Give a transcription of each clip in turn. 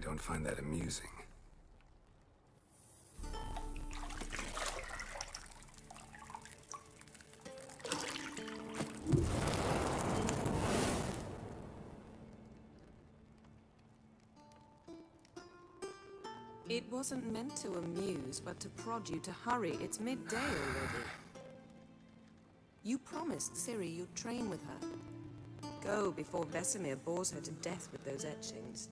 don't find that amusing. It wasn't meant to amuse, but to prod you to hurry. It's midday already. You promised Ciri you'd train with her. Go before Vesemir bores her to death with those etchings.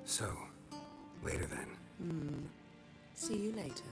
So, later then. See you later.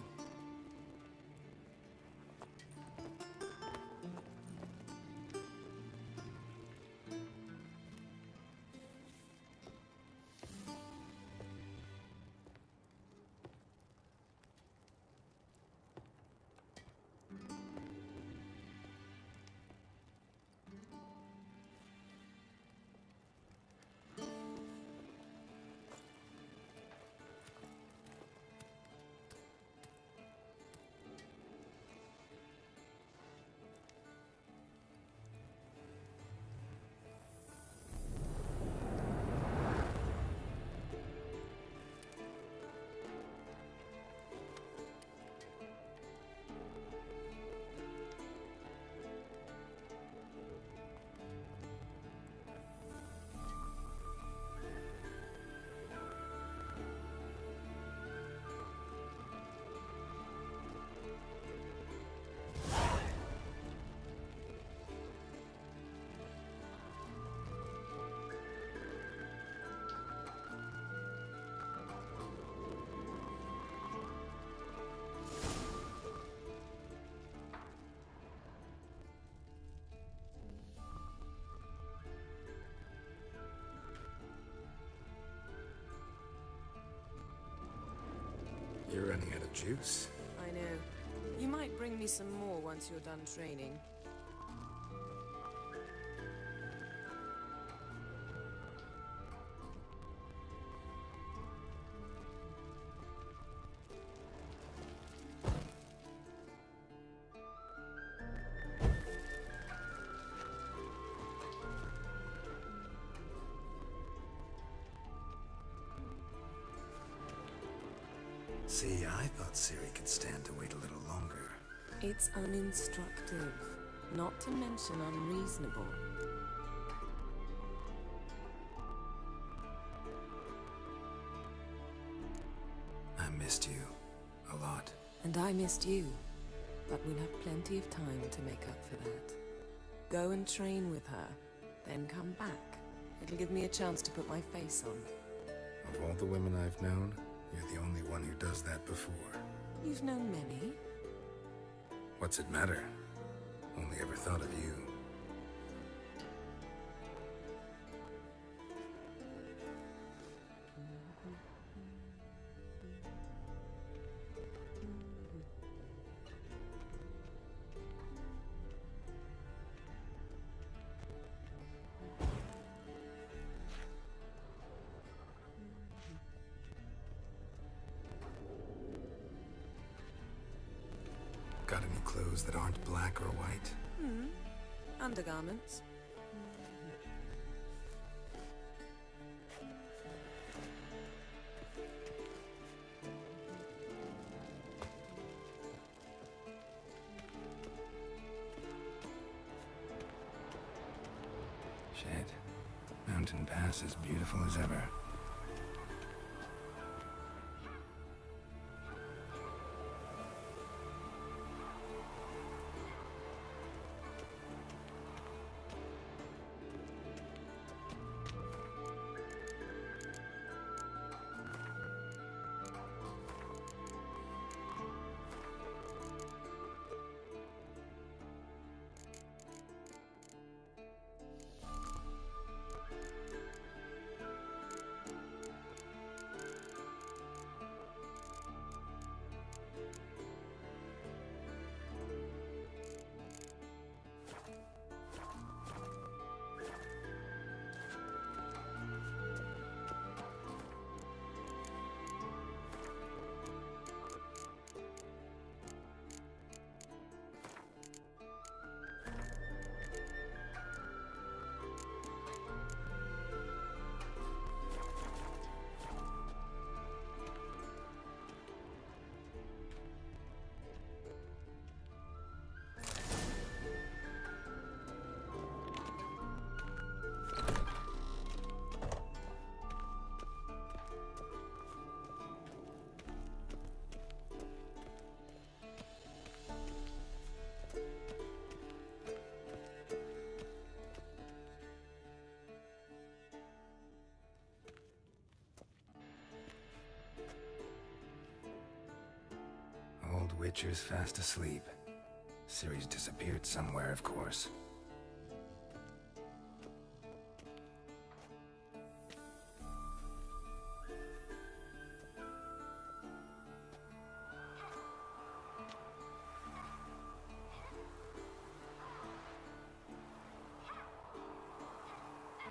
You're running out of juice. I know. You might bring me some more once you're done training. See, I thought Ciri could stand to wait a little longer. It's uninstructive, not to mention unreasonable. I missed you. A lot. And I missed you. But we'll have plenty of time to make up for that. Go and train with her, then come back. It'll give me a chance to put my face on. Of all the women I've known, you're the only one who does that before. You've known many. What's it matter? Only ever thought of you. Got any clothes that aren't black or white? Undergarments. Shit. Mountain Pass is beautiful as ever. Witcher's fast asleep. Ciri's disappeared somewhere, of course.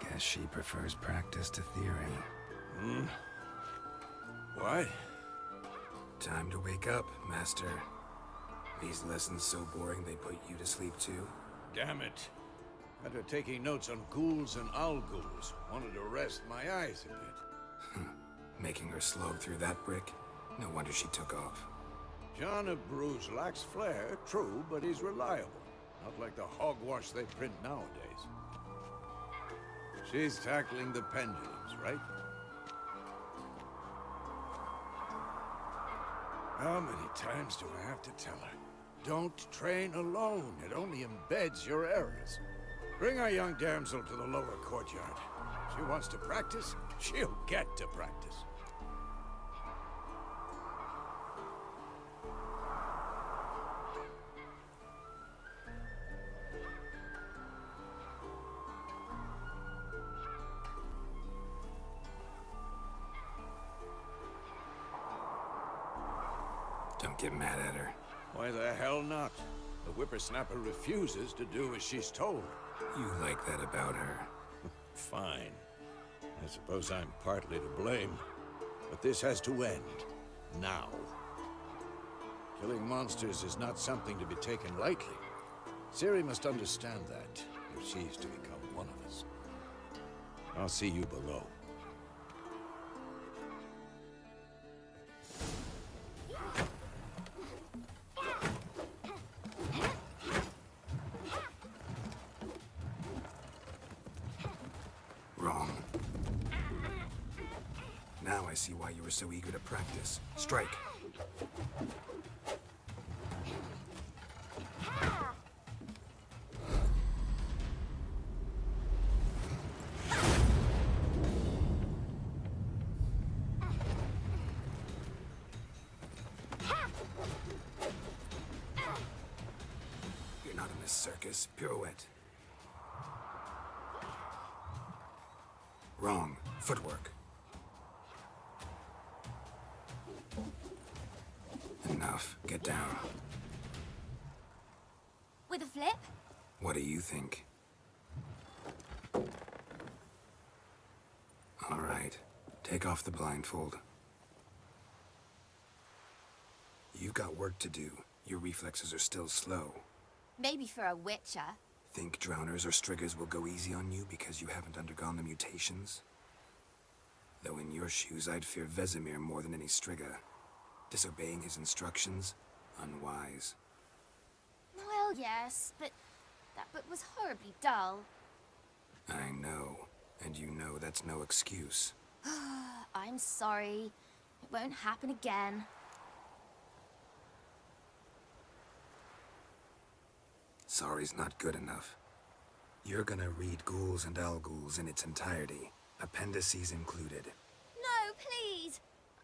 Guess she prefers practice to theory. What? Time to wake up, Master. These lessons so boring they put you to sleep too? Damn it. After taking notes on ghouls and owl-ghouls, wanted to rest my eyes a bit. Making her slog through that brick? No wonder she took off. John of Bruges lacks flair, true, but he's reliable. Not like the hogwash they print nowadays. She's tackling the pendulums, right? How many times do I have to tell her? Don't train alone. It only embeds your errors. Bring our young damsel to the lower courtyard. She wants to practice, she'll get to practice. Don't get mad at her. Why the hell not? The whippersnapper refuses to do as she's told. You like that about her. Fine. I suppose I'm partly to blame. But this has to end. Now. Killing monsters is not something to be taken lightly. Ciri must understand that, if she's to become one of us. I'll see you below. Wrong. Now I see why you were so eager to practice. Strike. You're not in this circus. Pirouette. Wrong. Footwork. Enough. Get down. With a flip? What do you think? All right. Take off the blindfold. You've got work to do. Your reflexes are still slow. Maybe for a witcher. Think drowners or striggers will go easy on you because you haven't undergone the mutations? Though in your shoes, I'd fear Vesemir more than any strigger. Disobeying his instructions? Unwise. Well, yes, but that book was horribly dull. I know. And you know that's no excuse. I'm sorry. It won't happen again. Sorry's not good enough. You're gonna read Ghouls and Owl-Ghouls in its entirety, appendices included. No, please!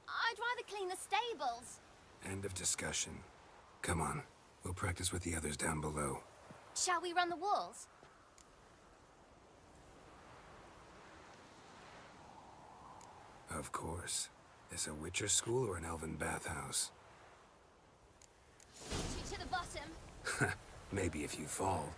I'd rather clean the stables. End of discussion. Come on, we'll practice with the others down below. Shall we run the walls? Of course. This a Witcher school or an elven bathhouse? Shoot to the bottom. Maybe if you fall.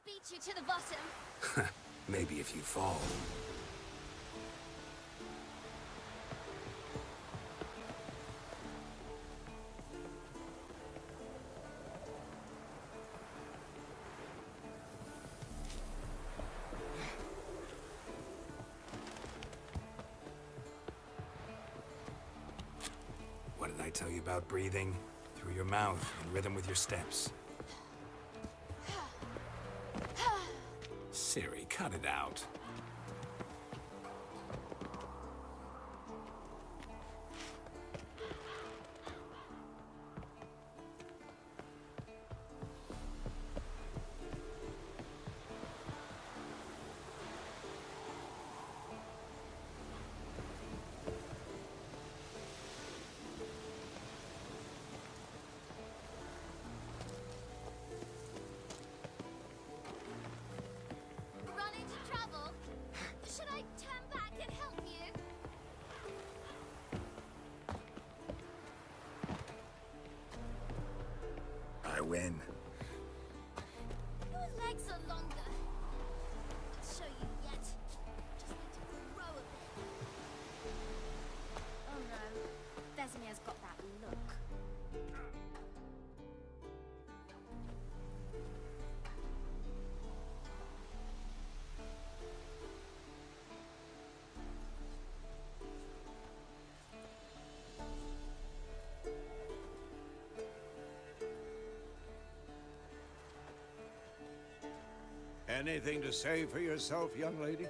beat you to the bottom. Maybe if you fall. What did I tell you about breathing? Through your mouth, in rhythm with your steps. Siri, cut it out. Run into trouble? Should I turn back and help you? I win. Your legs are longer. I'll show you yet. Just need to grow a bit. Oh no, Vesemir's got that look. Anything to say for yourself, young lady?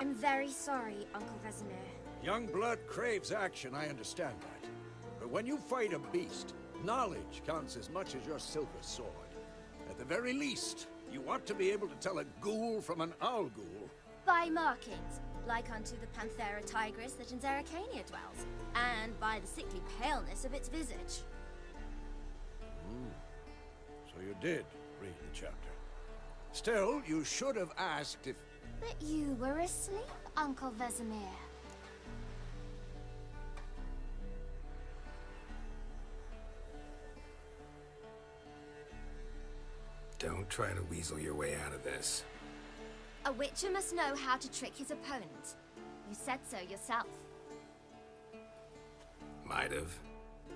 I'm very sorry, Uncle Vesemir. Young blood craves action, I understand that. But when you fight a beast, knowledge counts as much as your silver sword. At the very least, you ought to be able to tell a ghoul from an owl ghoul. By markings, like unto the Panthera tigris that in Zeracania dwells, and by the sickly paleness of its visage. So you did read the chapter. Still, you should have asked if... But you were asleep, Uncle Vesemir. Don't try to weasel your way out of this. A witcher must know how to trick his opponent. You said so yourself. Might have.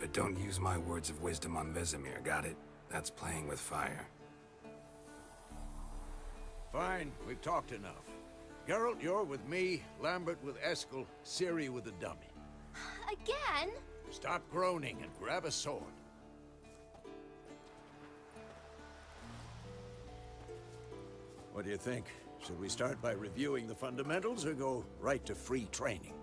But don't use my words of wisdom on Vesemir, got it? That's playing with fire. Fine, we've talked enough. Geralt, you're with me, Lambert with Eskel, Ciri with the dummy. Again? Stop groaning and grab a sword. What do you think? Should we start by reviewing the fundamentals or go right to free training?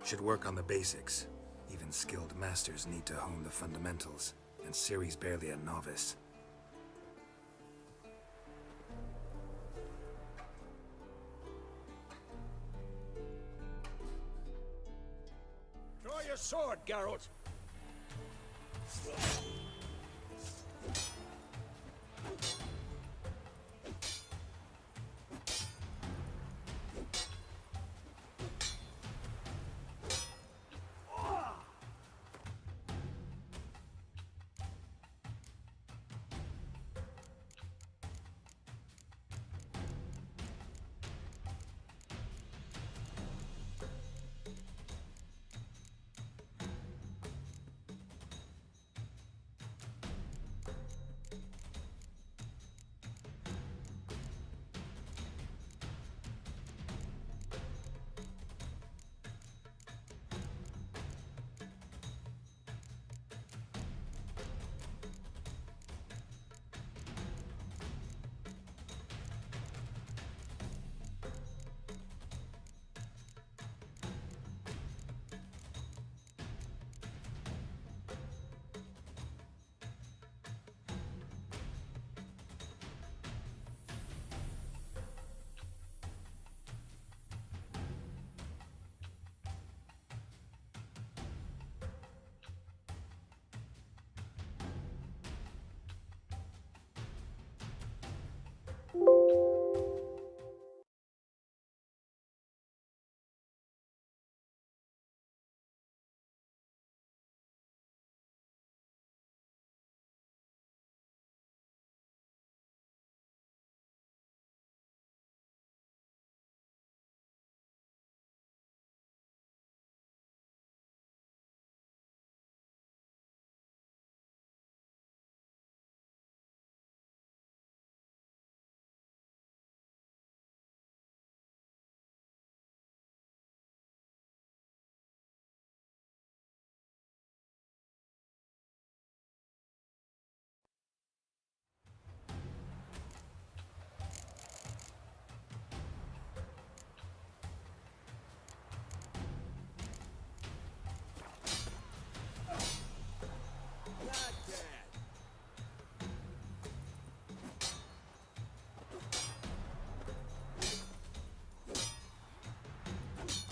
Should work on the basics. Even skilled masters need to hone the fundamentals, and Ciri's barely a novice. Draw your sword, Geralt!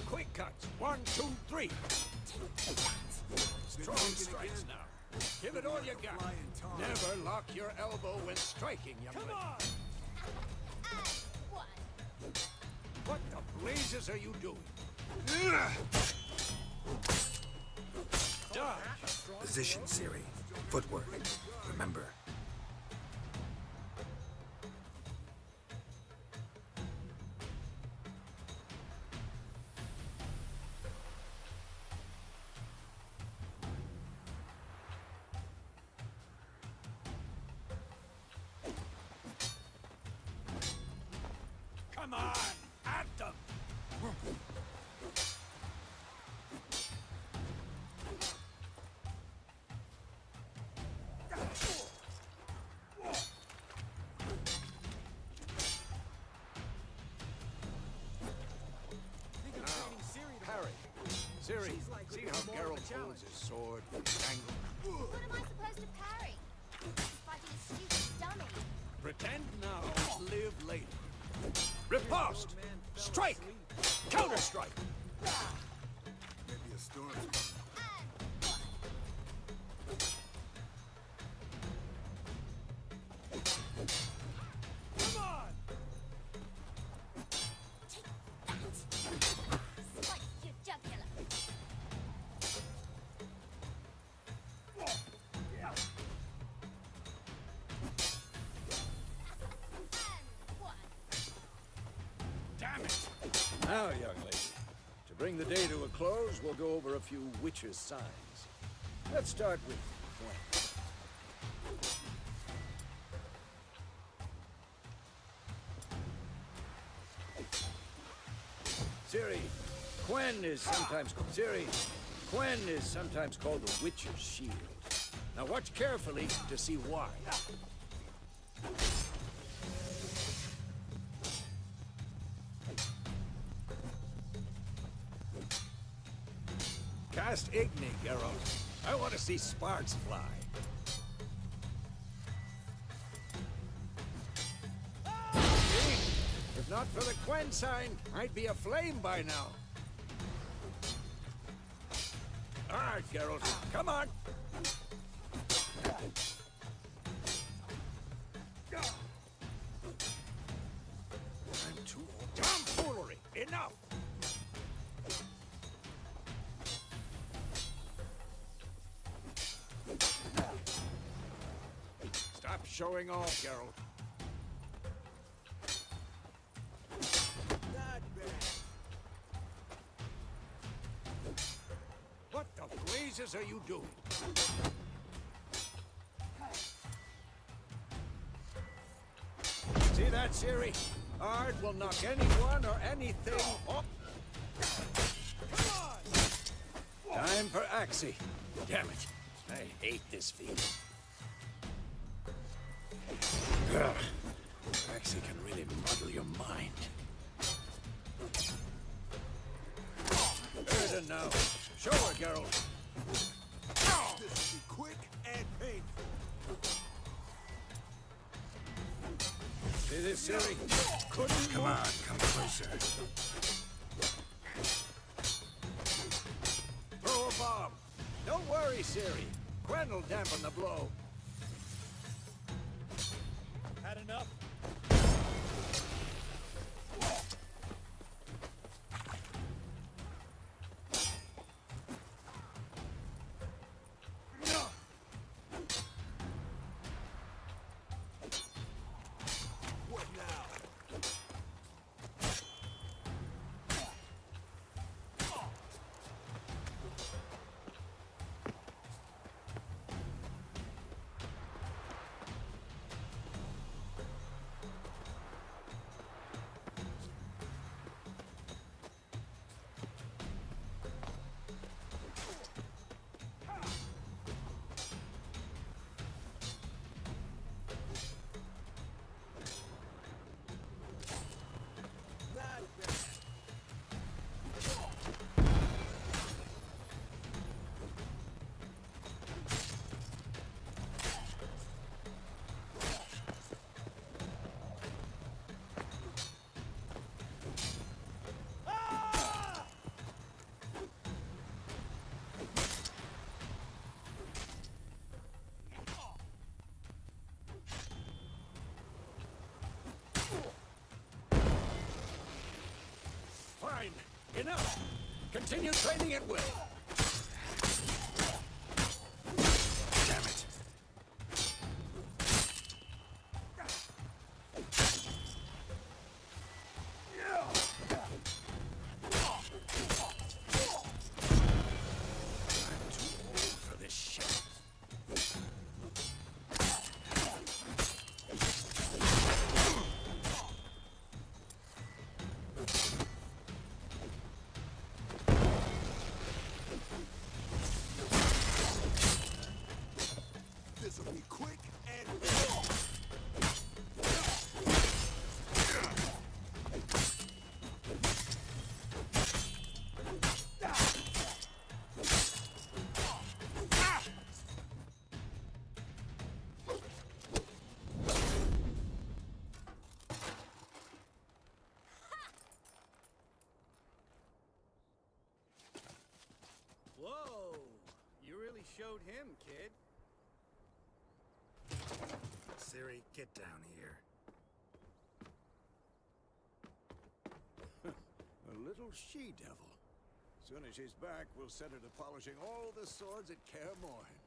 Quick cuts. 1, 2, 3. Strong strikes now. Give it all you got. Never lock your elbow when striking, young lady. One. What the blazes are you doing? Dodge. Position, Siri. Footwork. Remember. Come on, at them! Parry. Siri, see how Geralt pulls his sword, angle. What am I supposed to parry? I'm fighting a stupid dummy. Pretend now, live later. Riposte! Strike! Counter-strike! Maybe a storm. Come on! Slice your jugular. And one. Damn it! Now, young lady, to bring the day to a close, we'll go over a few witches' signs. Let's start with Gwen. Ciri, Gwen is sometimes called the Witch's Shield. Now watch carefully to see why. Cast Igni, Geralt. I want to see sparks fly. See? If not for the Gwen sign, I'd be aflame by now. All right, Geralt, come on. I'm too tomfoolery. Enough. Stop showing off, Geralt. What the blazes are you doing? See that, Ciri? Ard will knock anyone or anything off. Come on! Time for Axie. Damn it. I hate this feeling. Ugh. Axie can really muddle your mind. Erden now. Show her, Geralt. This will be quick and painful. See this, Ciri? Couldn't Come on, come closer. throw a bomb. Don't worry, Ciri. Gwen will dampen the blow. Had enough? Enough! Continue training at will! Damn it. I'm too old for this shit. This'll be quick and... Whoa! You really showed him, kid. Siri, get down here. A little she-devil. Soon as she's back, we'll set her to polishing all the swords at Kaer Morhen.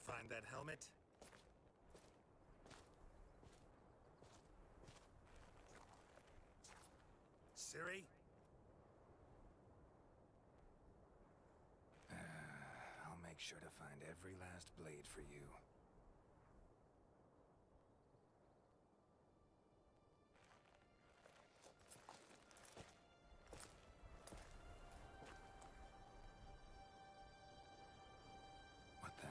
Find that helmet? Siri? I'll make sure to find every last blade for you. What the?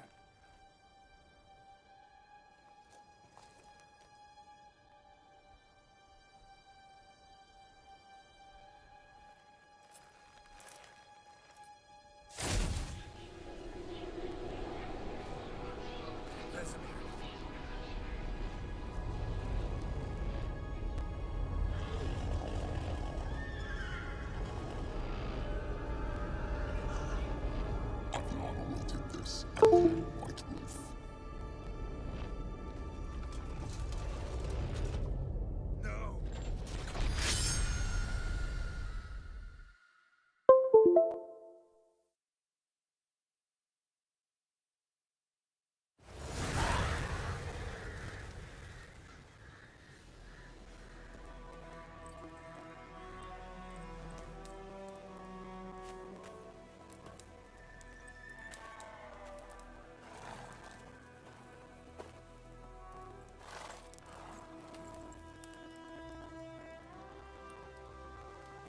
No!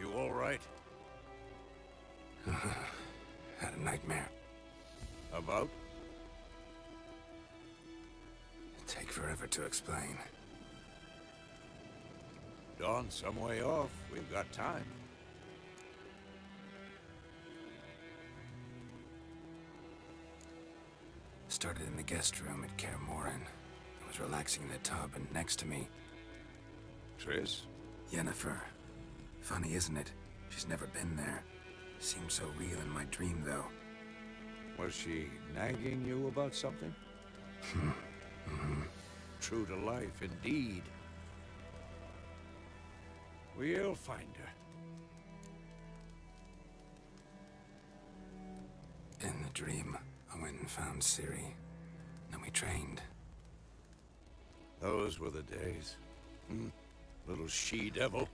You all right? Had a nightmare. About? Take forever to explain. Dawn's some way off. We've got time. Started in the guest room at Kaer Morhen. I was relaxing in the tub, and next to me, Triss? Yennefer. Funny, isn't it? She's never been there. Seemed so real in my dream, though. Was she nagging you about something? True to life, indeed. We'll find her. In the dream, I went and found Ciri. Then we trained. Those were the days. Little she-devil.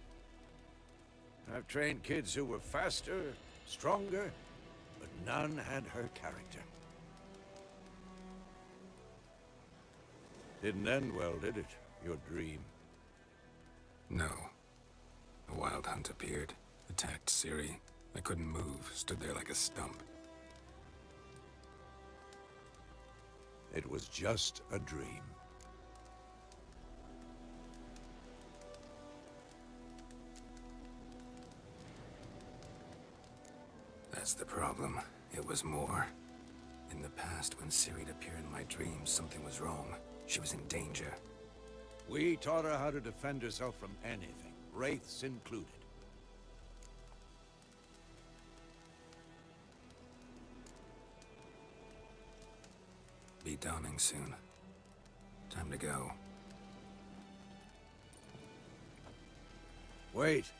I've trained kids who were faster, stronger, but none had her character. Didn't end well, did it? Your dream? No. A wild hunt appeared, attacked Ciri. I couldn't move, stood there like a stump. It was just a dream. That's the problem. It was more. In the past, when Ciri'd appear in my dreams, something was wrong. She was in danger. We taught her how to defend herself from anything, wraiths included. Be dawning soon. Time to go. Wait.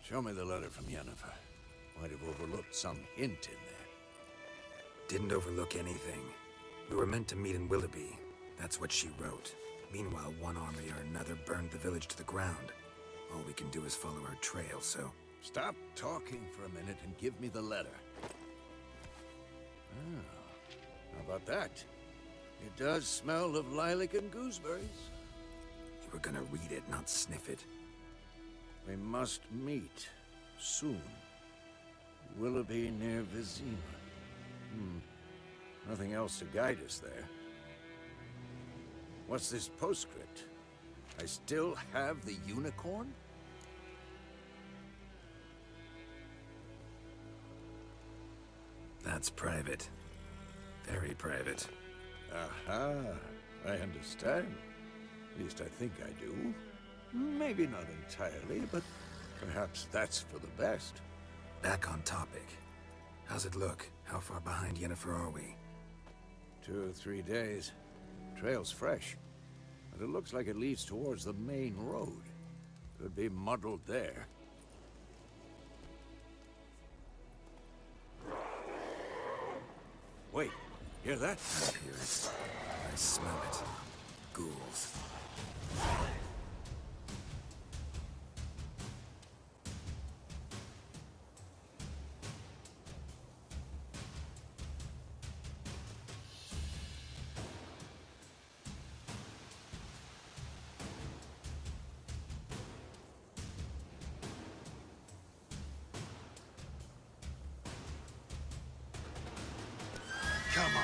Show me the letter from Yennefer. Might have overlooked some hint in there. Didn't overlook anything. We were meant to meet in Willoughby. That's what she wrote. Meanwhile, one army or another burned the village to the ground. All we can do is follow our trail, so... Stop talking for a minute and give me the letter. Ah, how about that? It does smell of lilac and gooseberries. You were gonna read it, not sniff it. We must meet soon. Willoughby near Vizima. Nothing else to guide us there. What's this postscript? I still have the unicorn? That's private. Very private. Aha, I understand. At least I think I do. Maybe not entirely, but perhaps that's for the best. Back on topic. How's it look? How far behind Yennefer are we? 2 or 3 days. Trail's fresh, but it looks like it leads towards the main road. Could be muddled there. Wait, hear that? I hear it. I smell it. Ghouls. Come on.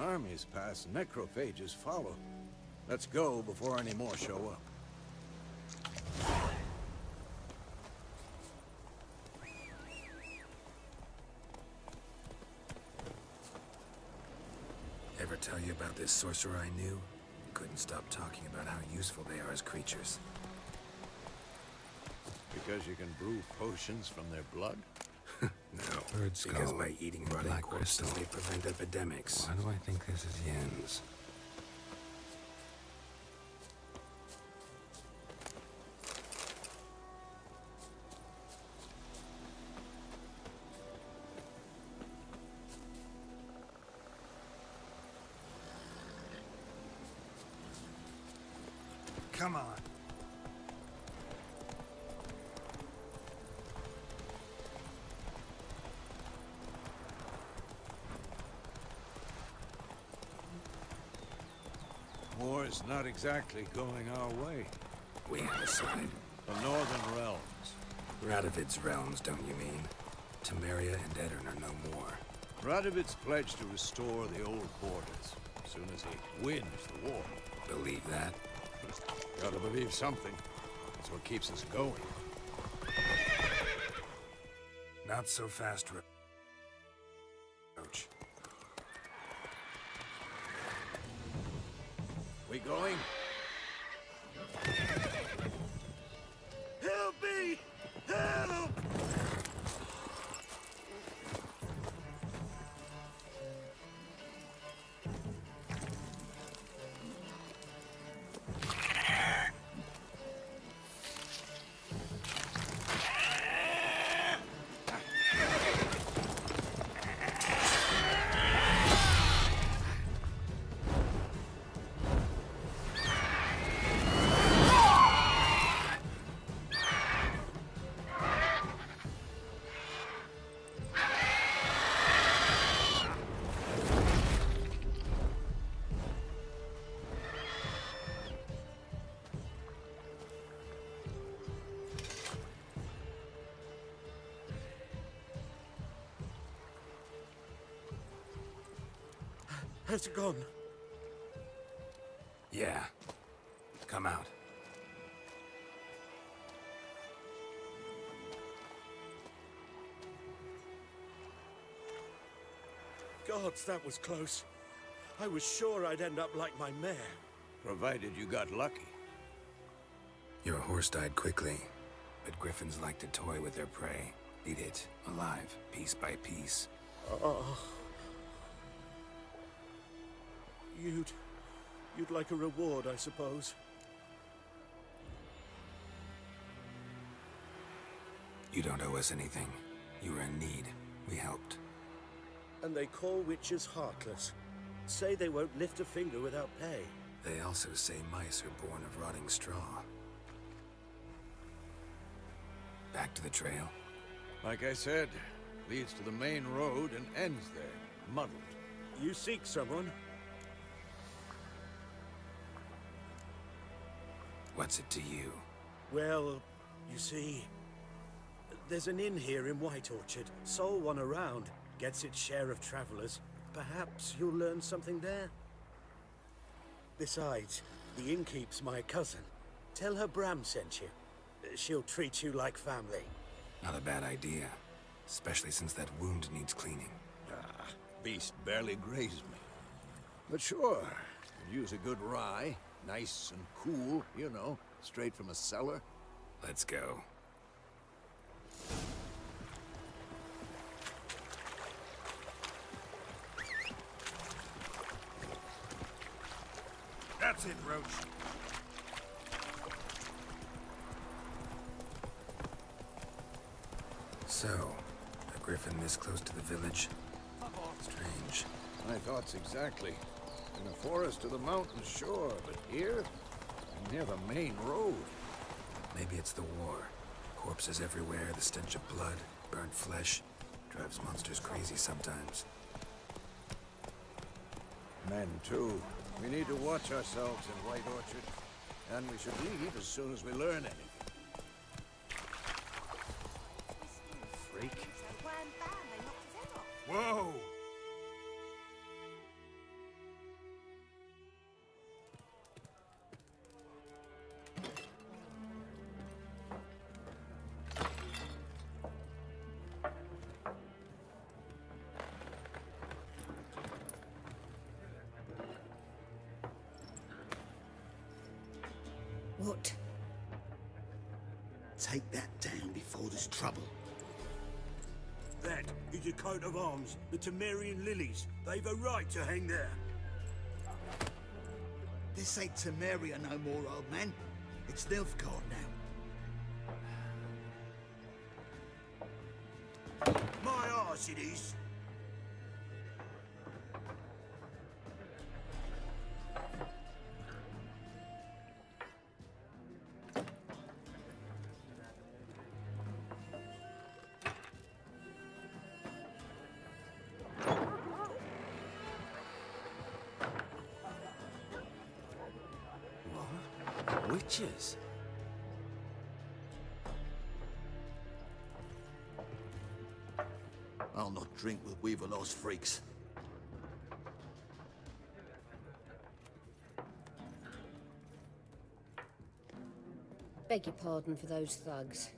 Armies pass, necrophages follow. Let's go before any more show up. Ever tell you about this sorcerer I knew? Couldn't stop talking about how useful they are as creatures. Because you can brew potions from their blood? No, because by eating rotting corpses they prevent epidemics. Why do I think this is Yen's? Come on. War's not exactly going our way. We have a side. The Northern Realms. Radovid's realms, don't you mean? Temeria and Edirn are no more. Radovid's pledged to restore the old borders as soon as he wins the war. Believe that? Gotta believe something. That's what keeps us going. Not so fast, Roach. We going? Help me! Help! Has it gone? Yeah. Come out. Gods, that was close. I was sure I'd end up like my mare. Provided you got lucky. Your horse died quickly, but griffins like to toy with their prey. Eat it, alive, piece by piece. Oh. You'd like a reward, I suppose. You don't owe us anything. You were in need. We helped. And they call witches heartless. Say they won't lift a finger without pay. They also say mice are born of rotting straw. Back to the trail? Like I said, leads to the main road and ends there, muddled. You seek someone? What's it to you? Well, you see, there's an inn here in White Orchard. Sole one around. Gets its share of travelers. Perhaps you'll learn something there? Besides, the innkeep's my cousin. Tell her Bram sent you. She'll treat you like family. Not a bad idea. Especially since that wound needs cleaning. Beast barely grazed me. But sure, could use a good rye. Nice and cool, you know, straight from a cellar. Let's go. That's it, Roach. So, a griffin this close to the village? Strange. My thoughts exactly. In the forest to the mountain, sure, but here? Near the main road. Maybe it's the war. Corpses everywhere, the stench of blood, burnt flesh. Drives monsters crazy sometimes. Men, too. We need to watch ourselves in White Orchard. And we should leave as soon as we learn anything. Freak. Whoa! What? Take that down before there's trouble. That is a coat of arms, the Temerian lilies. They've a right to hang there. This ain't Temeria no more, old man. It's Nilfgaard now. My arse it is. Witches? I'll not drink with Weaverlost freaks. Beg your pardon for those thugs.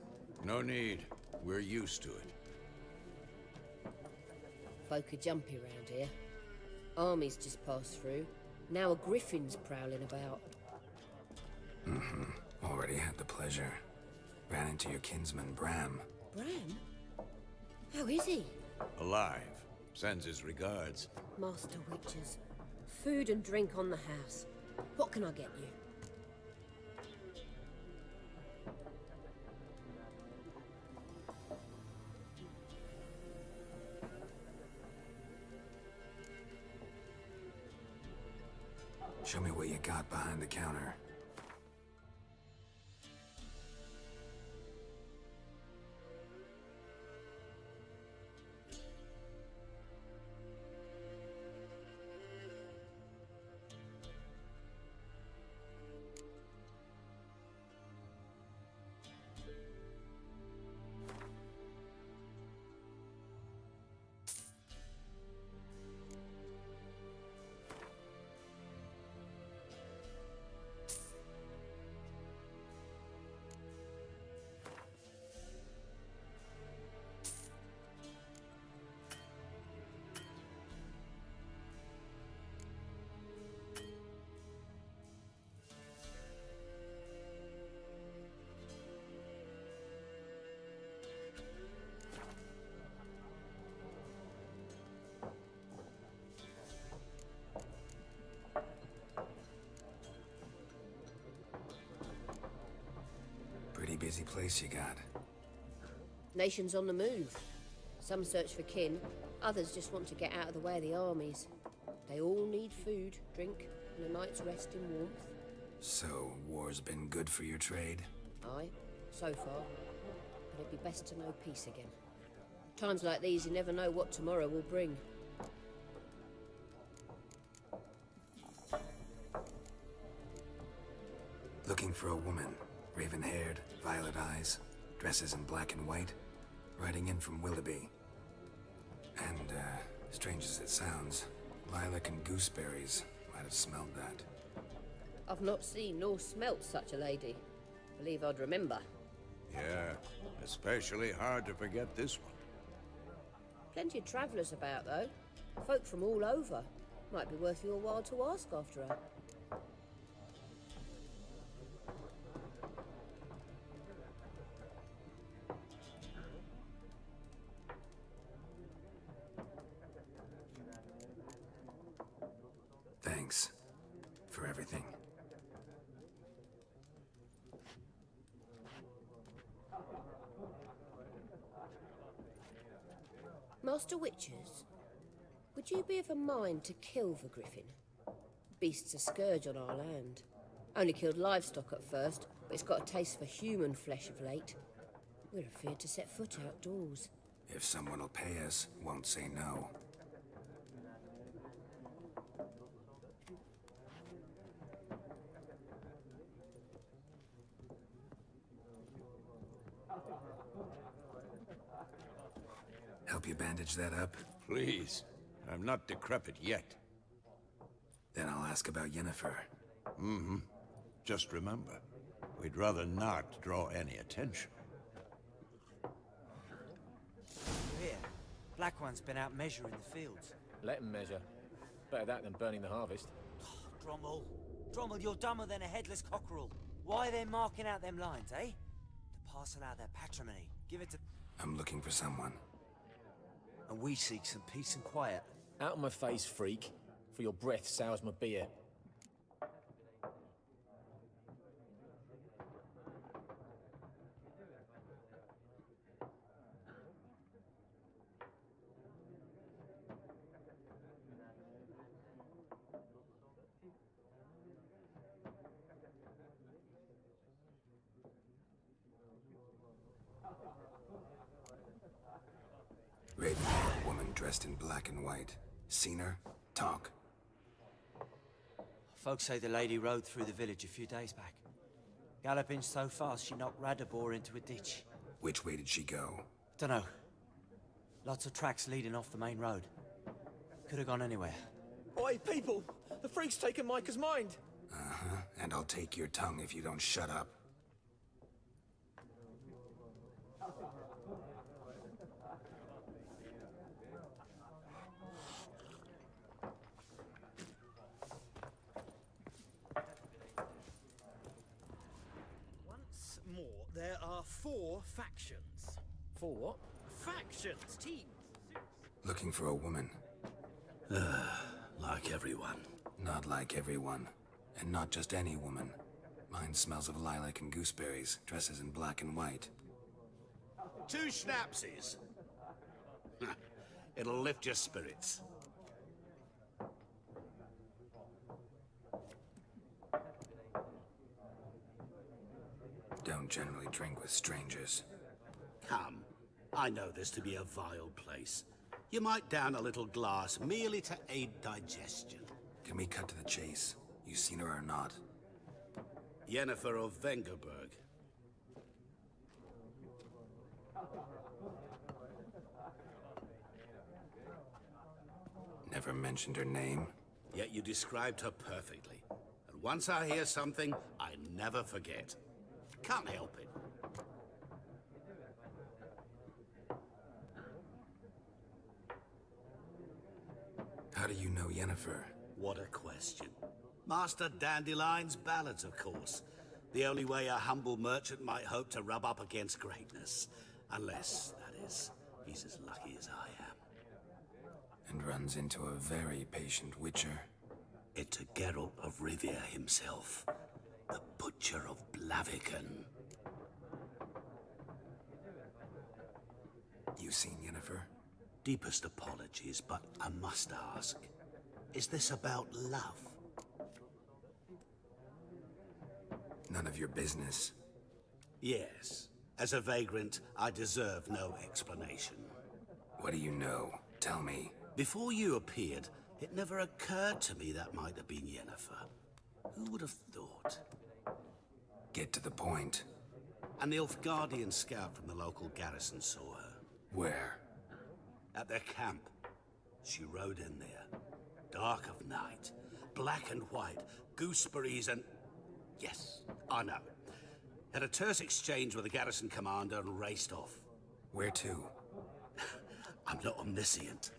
No need. We're used to it. folk are jumpy round here. Armies just passed through. Now a griffin's prowling about. Already had the pleasure. Ran into your kinsman, Bram. Bram? How is he? Alive. Sends his regards. Master Witches. Food and drink on the house. What can I get you? Show me what you got behind the counter. Pretty busy place you got. Nations on the move. Some search for kin, others just want to get out of the way of the armies. They all need food, drink, and a night's rest in warmth. So, war's been good for your trade? Aye, so far. But it'd be best to know peace again. Times like these, you never know what tomorrow will bring. Looking for a woman. Raven-haired, violet eyes, dresses in black and white, riding in from Willoughby. And, strange as it sounds, lilac and gooseberries might have smelled that. I've not seen nor smelt such a lady. Believe I'd remember. Yeah, especially hard to forget this one. Plenty of travellers about, though. Folk from all over. Might be worth your while to ask after her. Thanks for everything. Master Witches, would you be of a mind to kill the griffin? Beast's a scourge on our land. Only killed livestock at first, but it's got a taste for human flesh of late. We're afeard to set foot outdoors. If someone will pay us, won't say no. Help you bandage that up? Please. I'm not decrepit yet. Then I'll ask about Yennefer. Just remember, we'd rather not draw any attention. Here, Black One's been out measuring the fields. Let him measure. Better that than burning the harvest. Drommel. Drommel, you're dumber than a headless cockerel. Why are they marking out them lines, eh? To parcel out their patrimony. Give it to... I'm looking for someone. And we seek some peace and quiet. Out of my face, freak. For your breath sours my beer. Raven-haired woman dressed in black and white. Seen her? Talk. Folks say the lady rode through the village a few days back. Galloping so fast she knocked Radabor into a ditch. Which way did she go? Dunno. Lots of tracks leading off the main road. Could have gone anywhere. Oi, people! The freak's taken Micah's mind! Uh-huh. And I'll take your tongue if you don't shut up. more. There are 4 factions. 4 what? Factions, teams. Looking for a woman. Like everyone. Not like everyone. And not just any woman. Mine smells of lilac and gooseberries, dresses in black and white. 2 schnapsies. It'll lift your spirits. Don't generally drink with strangers. Come. I know this to be a vile place. You might down a little glass merely to aid digestion. Can we cut to the chase? You seen her or not? Yennefer of Vengerberg. Never mentioned her name? Yet you described her perfectly. And once I hear something, I never forget. Can't help it. How do you know Yennefer? What a question. Master Dandelion's ballads, of course. The only way a humble merchant might hope to rub up against greatness. Unless, that is, he's as lucky as I am. And runs into a very patient witcher. It's a Geralt of Rivia himself. The Butcher of Blaviken. You seen Yennefer? Deepest apologies, but I must ask. Is this about love? None of your business. Yes. As a vagrant, I deserve no explanation. What do you know? Tell me. Before you appeared, it never occurred to me that might have been Yennefer. Who would have thought? Get to the point. An Nilfgaardian scout from the local garrison saw her. Where? At their camp. She rode in there. Dark of night. Black and white. Gooseberries and... Yes, I know. Had a terse exchange with the garrison commander and raced off. Where to? I'm not omniscient.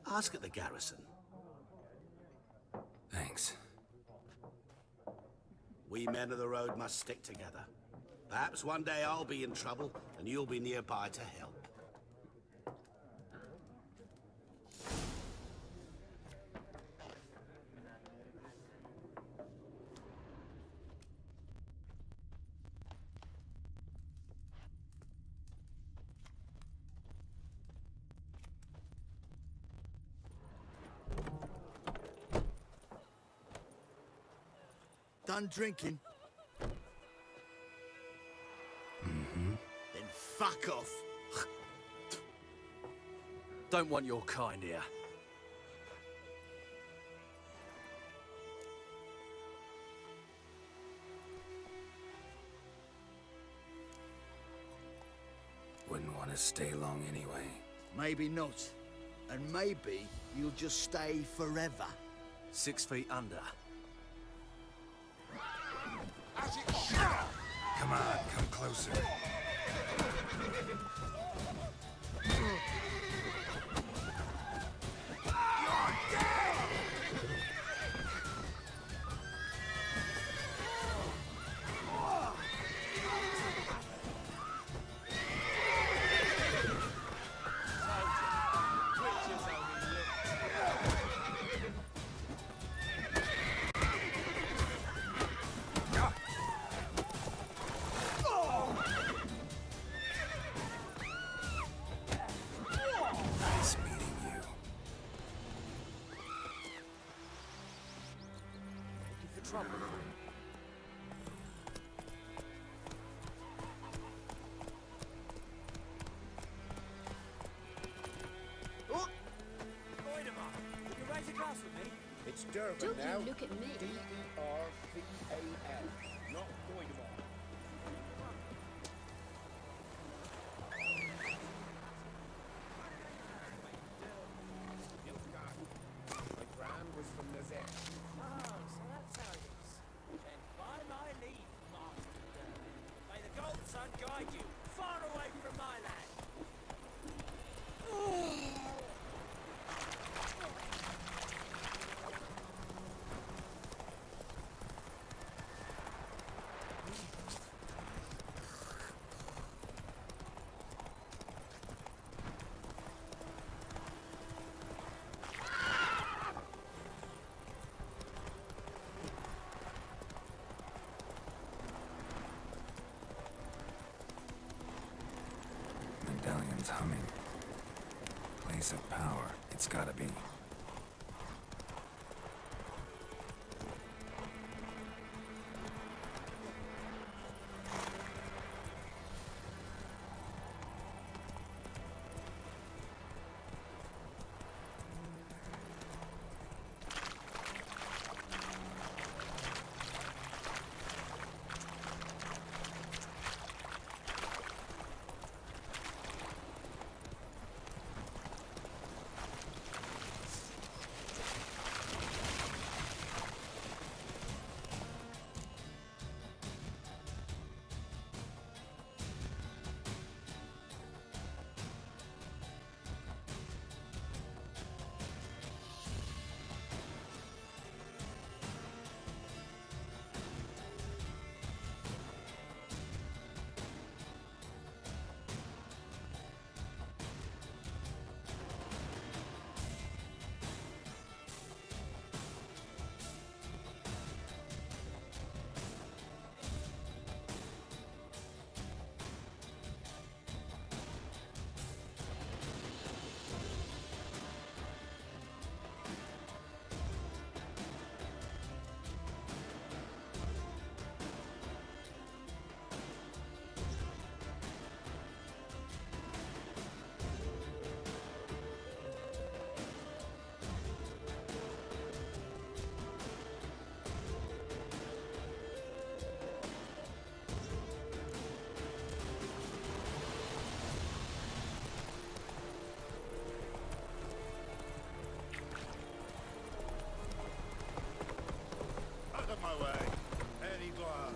Ask at the garrison. Thanks. We men of the road must stick together. Perhaps one day I'll be in trouble and you'll be nearby to help. Done drinking? Mm-hmm. Then fuck off. Don't want your kind here. Wouldn't want to stay long anyway. Maybe not. And maybe you'll just stay forever. 6 feet under. Come on, come closer. Nice meeting you. For trouble. It's Durban Don't now. you look at me. D-E-R-V-A-N. Not Goidemar. My gran was from Nazette. Oh, so that's how it is. Then by my leave, Master Durban, may the gold sun guide you far away from my land. engine's humming. Place of power, it's gotta be. Out of my way. Any glove.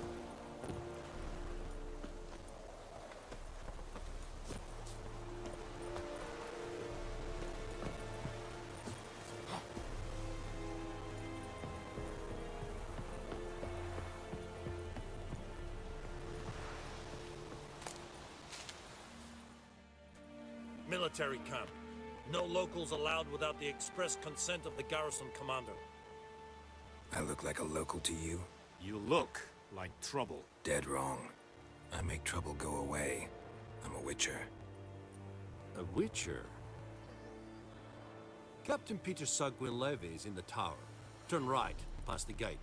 Military camp. No locals allowed without the express consent of the garrison commander. I look like a local to you? You look like trouble. Dead wrong. I make trouble go away. I'm a witcher. A witcher? Captain Peter Sagwin-Levy is in the tower. Turn right, past the gate.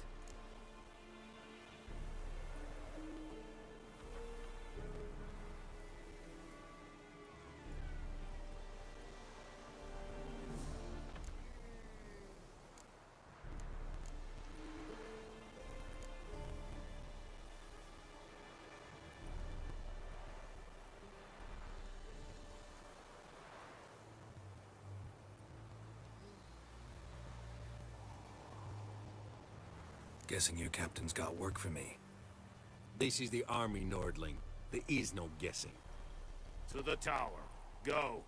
Guessing your captain's got work for me. This is the army, Nordling. There is no guessing. To the tower. Go.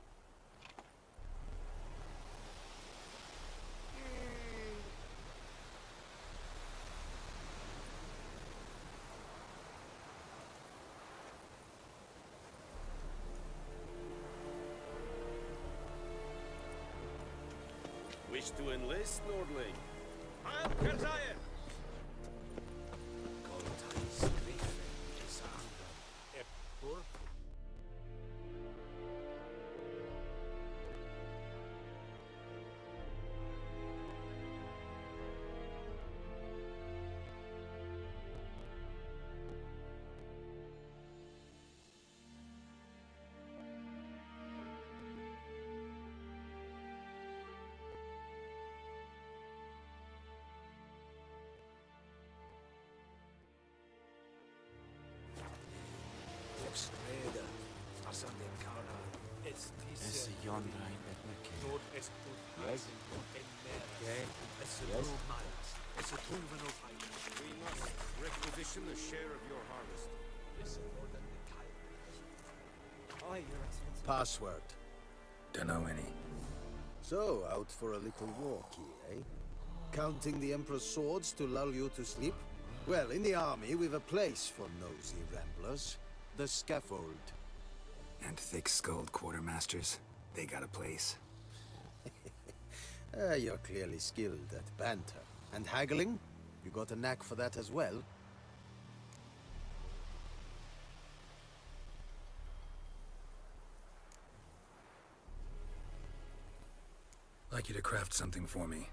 Wish to enlist, Nordling? I'm Kerzayen! We must requisition a share of your harvest. Aye, Your Excellency. Password. Dunno any. So, out for a little walk here, eh? Counting the Emperor's swords to lull you to sleep? Well, in the army, we've a place for nosy ramblers. The scaffold. And thick-skulled quartermasters, they got a place. You're clearly skilled at banter. And haggling? You got a knack for that as well? like you to craft something for me.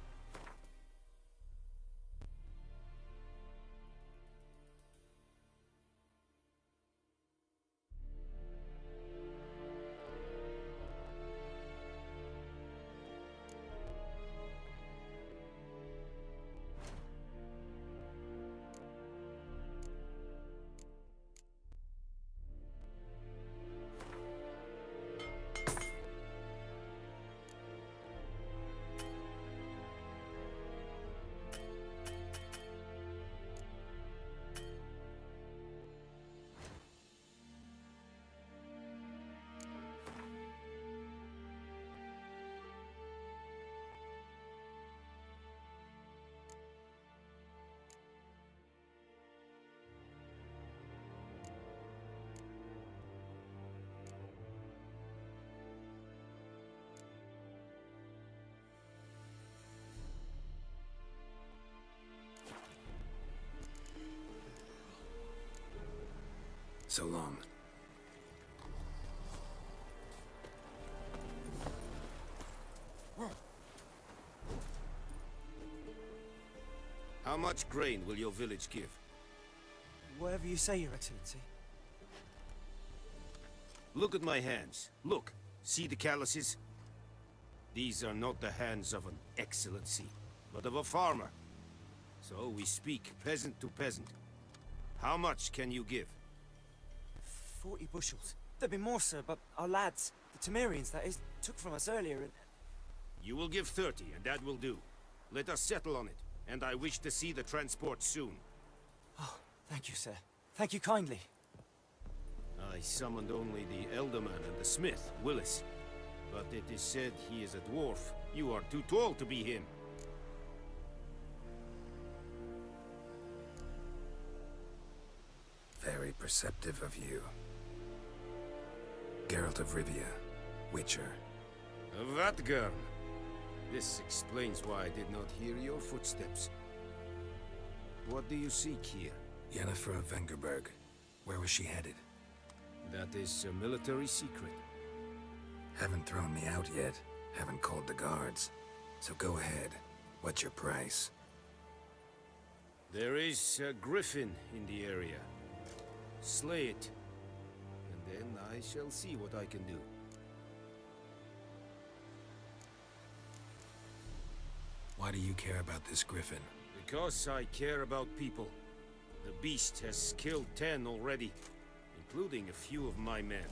So long. How much grain will your village give? Whatever you say, Your Excellency. Look at my hands. Look. See the calluses? These are not the hands of an excellency, but of a farmer. So we speak peasant to peasant. How much can you give? 40 bushels. There'd be more, sir, but our lads, the Temerians, that is, took from us earlier and... You will give 30, and that will do. Let us settle on it, and I wish to see the transport soon. Oh, thank you, sir. Thank you kindly. I summoned only the Elderman and the smith, Willis. But it is said he is a dwarf. You are too tall to be him. Very perceptive of you. Geralt of Rivia, Witcher. Vatgern. This explains why I did not hear your footsteps. What do you seek here? Yennefer of Vengerberg. Where was she headed? That is a military secret. Haven't thrown me out yet. Haven't called the guards. So go ahead. What's your price? There is a griffin in the area. Slay it. And then I shall see what I can do. Why do you care about this griffin? Because I care about people. The beast has killed 10 already, including a few of my men.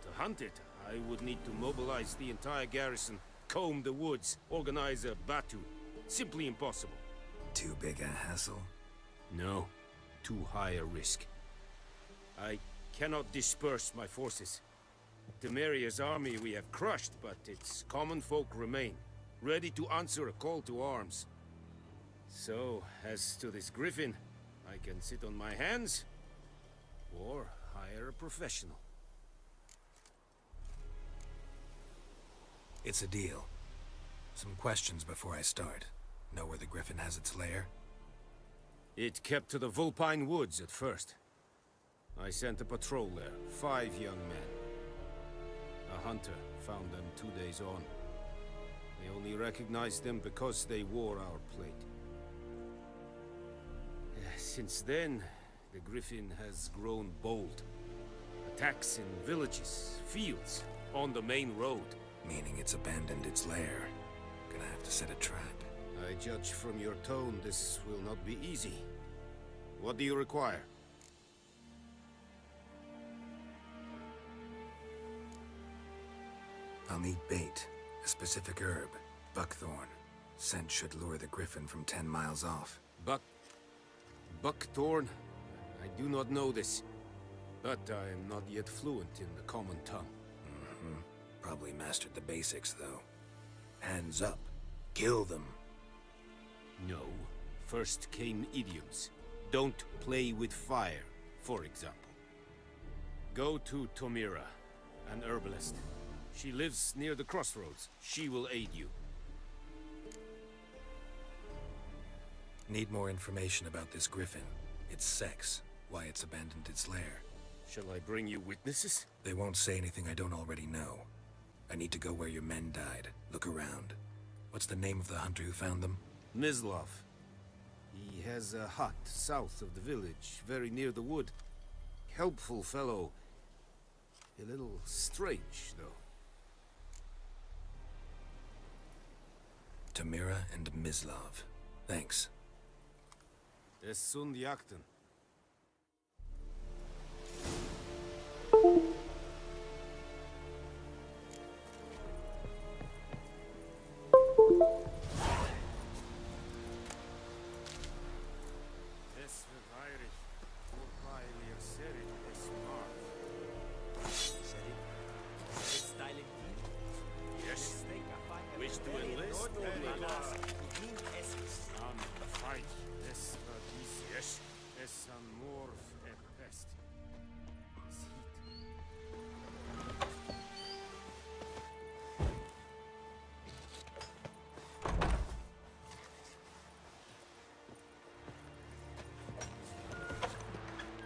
To hunt it, I would need to mobilize the entire garrison, comb the woods, organize a batu. Simply impossible. Too big a hassle? No, too high a risk. I cannot disperse my forces. Temeria's army we have crushed, but its common folk remain, ready to answer a call to arms. So, as to this griffin, I can sit on my hands, or hire a professional. It's a deal. Some questions before I start. Know where the griffin has its lair? It kept to the Vulpine Woods at first. I sent a patrol there, 5 young men. A hunter found them 2 days on. They only recognized them because they wore our plate. Since then, the griffin has grown bold. Attacks in villages, fields, on the main road. Meaning it's abandoned its lair. Gonna have to set a trap. I judge from your tone this will not be easy. What do you require? I'll need bait, a specific herb, buckthorn. Scent should lure the griffin from 10 miles off. Buckthorn? I do not know this, but I am not yet fluent in the common tongue. Probably mastered the basics, though. Hands up. Kill them. No. First came idioms. Don't play with fire, for example. Go to Tomira, an herbalist. She lives near the crossroads. She will aid you. Need more information about this griffin. Its sex, why it's abandoned its lair. Shall I bring you witnesses? They won't say anything I don't already know. I need to go where your men died. Look around. What's the name of the hunter who found them? Mislov. He has a hut south of the village, very near the wood. Helpful fellow. A little strange, though. Tamira and Mislov. Thanks. Es sunt jakten. Wish to enlist, Nordling? An fight. Es Yes. Es an morf et pest.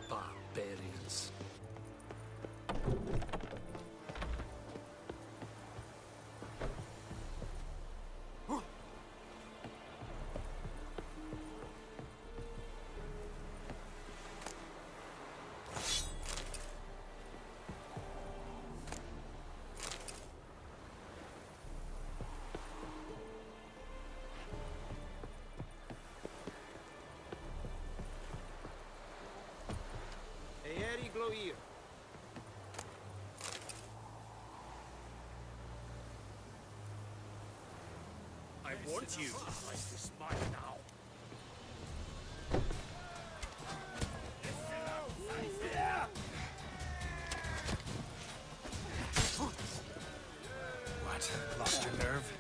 Barbarians. Eeri Gloir. I want you. This is mine now. What? Lost your nerve?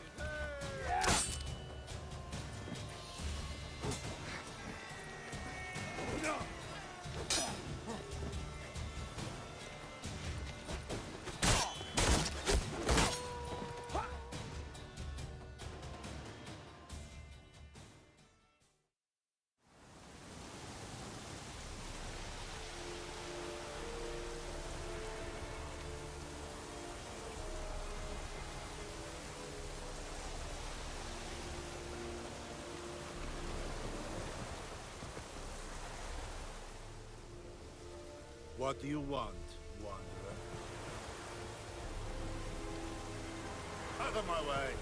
What do you want, wanderer? Out of my way!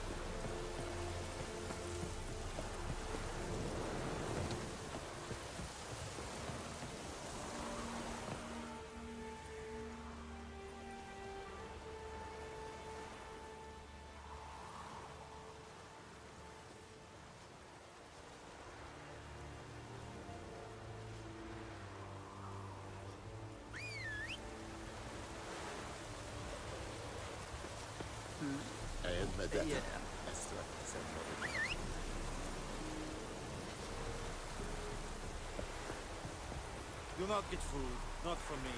Do not get food, not from me.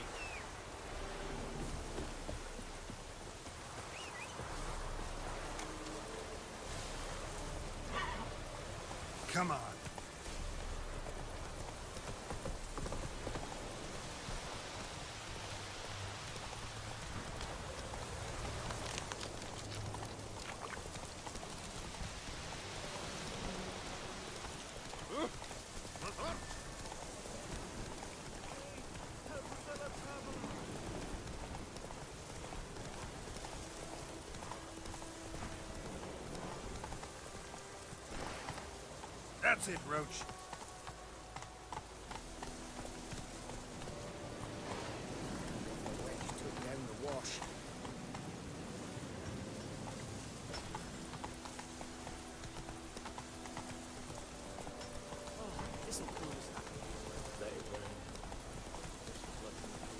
Come on. That's it, Roach. Took down the wash. This'll cool us down. Let it burn. There's some blood in the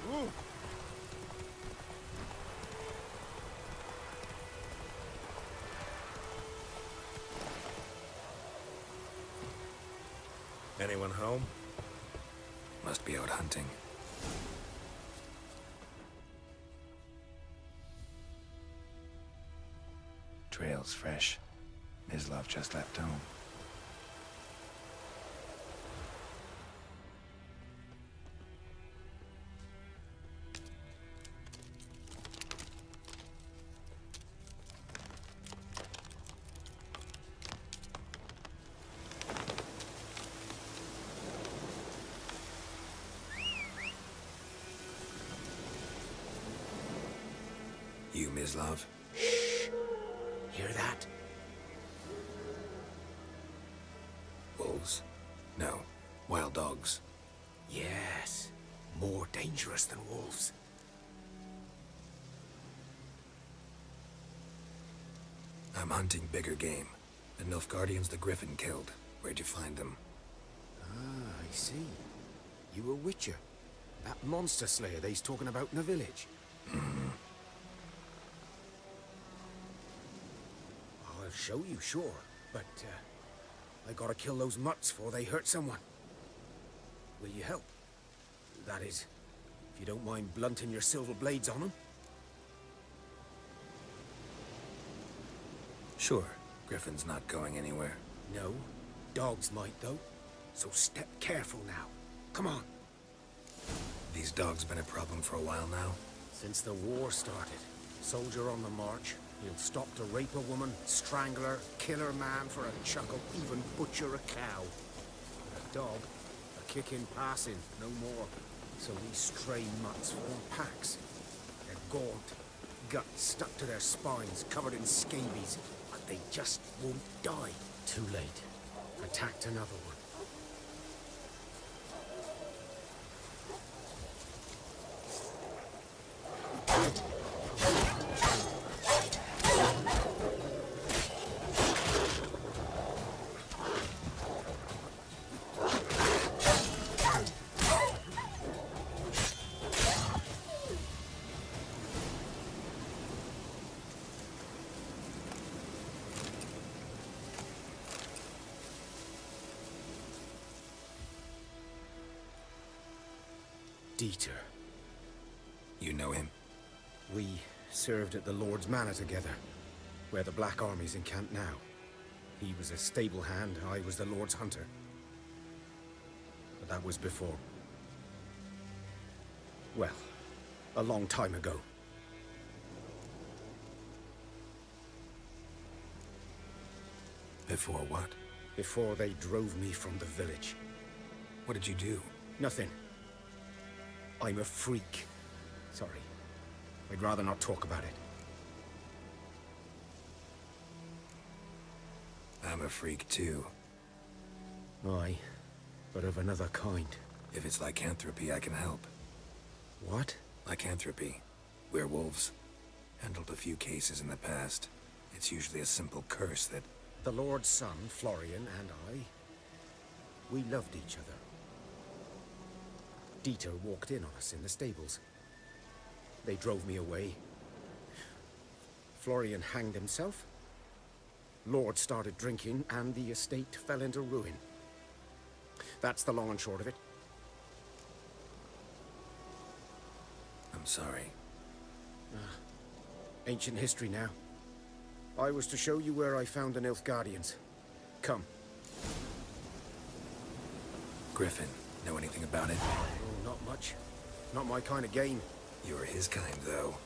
pool. Anyone home? Must be out hunting. Trail's fresh. Mislav just left home. You, Mislav? Hear that? Wolves? No. Wild dogs. Yes. More dangerous than wolves. I'm hunting bigger game. The Nilfgaardians the Griffin killed. Where'd you find them? Ah, I see. You a witcher. That monster slayer they's talking about in the village. I'll show you, sure. But, I gotta kill those mutts before they hurt someone. Will you help? That is, if you don't mind blunting your silver blades on them. Sure. Griffin's not going anywhere. No. Dogs might, though. So step careful now. Come on. These dogs been a problem for a while now? Since the war started. Soldier on the march. He'll stop to rape a woman, strangle her, kill her man for a chuckle, even butcher a cow. A dog, a kick in passing, no more. So these stray mutts form packs. They're gaunt, guts stuck to their spines, covered in scabies, but they just won't die. Too late. Attacked another one. Dieter. You know him? We served at the Lord's Manor together, where the Black Army's encamped now. He was a stable hand, I was the Lord's hunter. But that was before. Well, a long time ago. Before what? Before they drove me from the village. What did you do? Nothing. I'm a freak. Sorry. I'd rather not talk about it. I'm a freak too. Aye, but of another kind. If it's lycanthropy, I can help. What? Lycanthropy. Werewolves. Handled a few cases in the past. It's usually a simple curse that... The Lord's son, Florian, and I... we loved each other. Dieter walked in on us in the stables. They drove me away. Florian hanged himself. Lord started drinking, and the estate fell into ruin. That's the long and short of it. I'm sorry. Ancient history now. I was to show you where I found the Nilfgaardians. Come. Griffin, know anything about it? Oh, not much. Not my kind of game. You're his kind, though.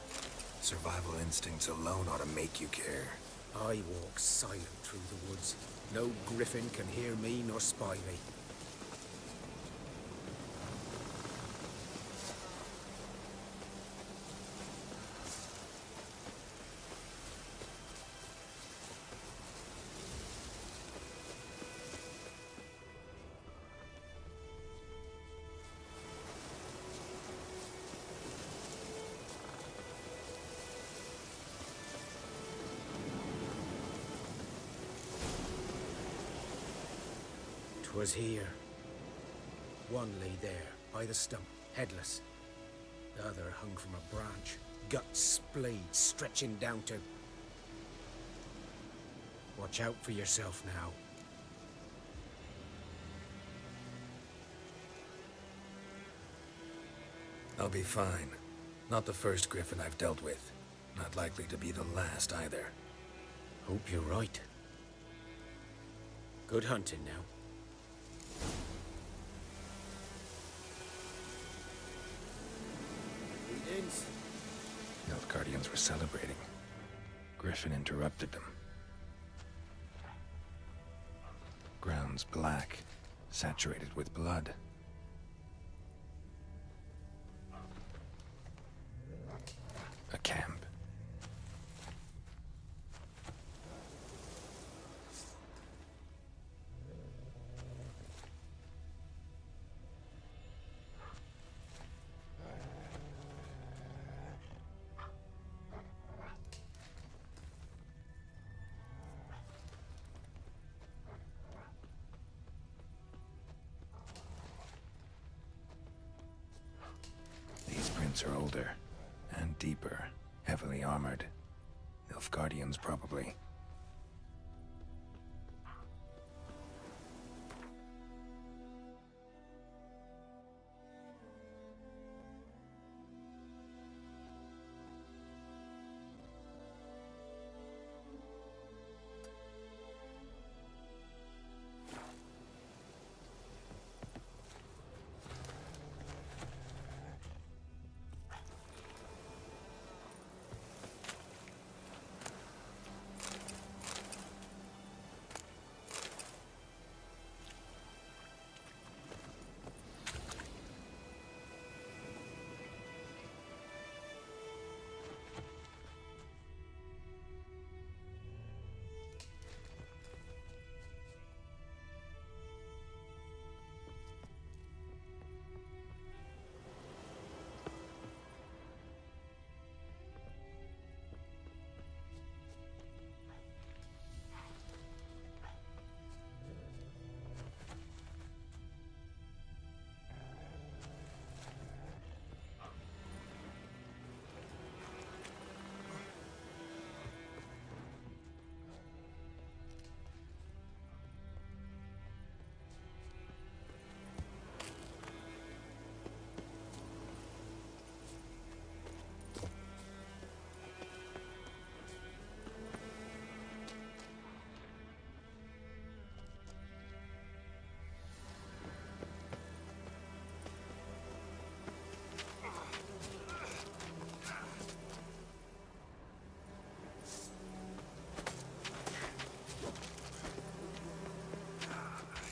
Survival instincts alone ought to make you care. I walk silent through the woods. No griffin can hear me nor spy me. Was here. One lay there, by the stump, headless. The other hung from a branch, guts splayed, stretching down to... Watch out for yourself now. I'll be fine. Not the first Griffin I've dealt with. Not likely to be the last either. Hope you're right. Good hunting now. Greetings. Nilfgaardians were celebrating. Griffin interrupted them. Ground's black, saturated with blood. A camp. These prints are older and deeper, heavily armored. Nilfgaardians, probably.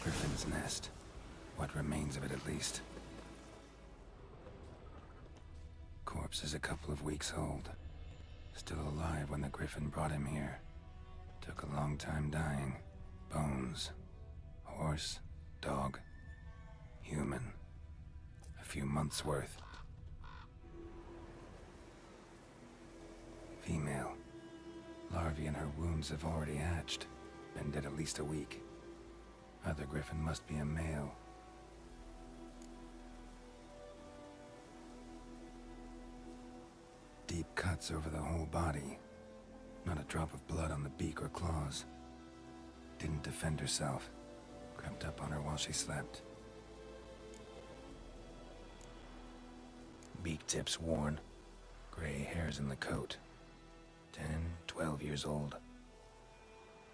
Griffin's nest. What remains of it, at least. Corpse is a couple of weeks old. Still alive when the Griffin brought him here. Took a long time dying. Bones. Horse. Dog. Human. A few months' worth. Female. Larvae in her wounds have already hatched. Been dead at least a week. Other Griffin must be a male. Deep cuts over the whole body. Not a drop of blood on the beak or claws. Didn't defend herself. Crept up on her while she slept. Beak tips worn. Gray hairs in the coat. 10, 12 years old.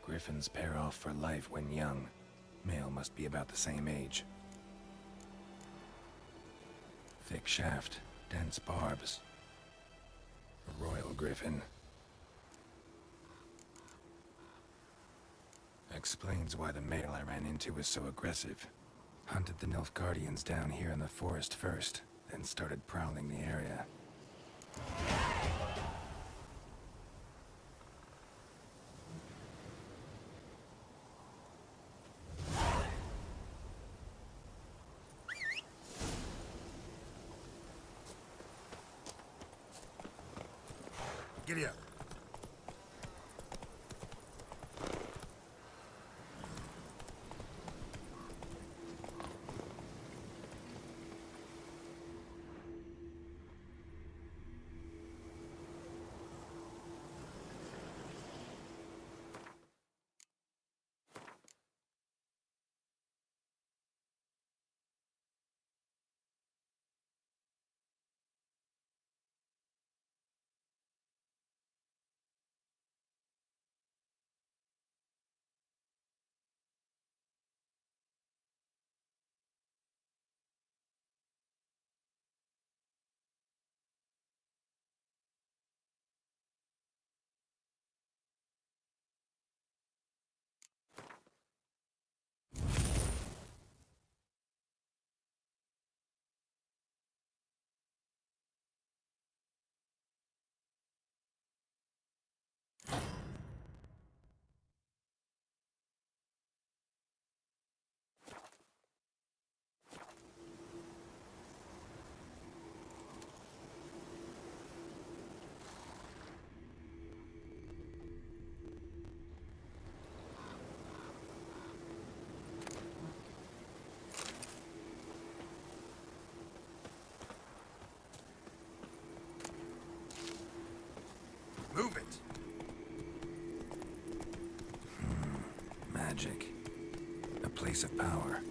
Griffins pair off for life when young. Male must be about the same age. Thick shaft, dense barbs. A royal griffin. Explains why the male I ran into was so aggressive. Hunted the Nilfgaardians down here in the forest first, then started prowling the area. Giddy up. magic. A place of power.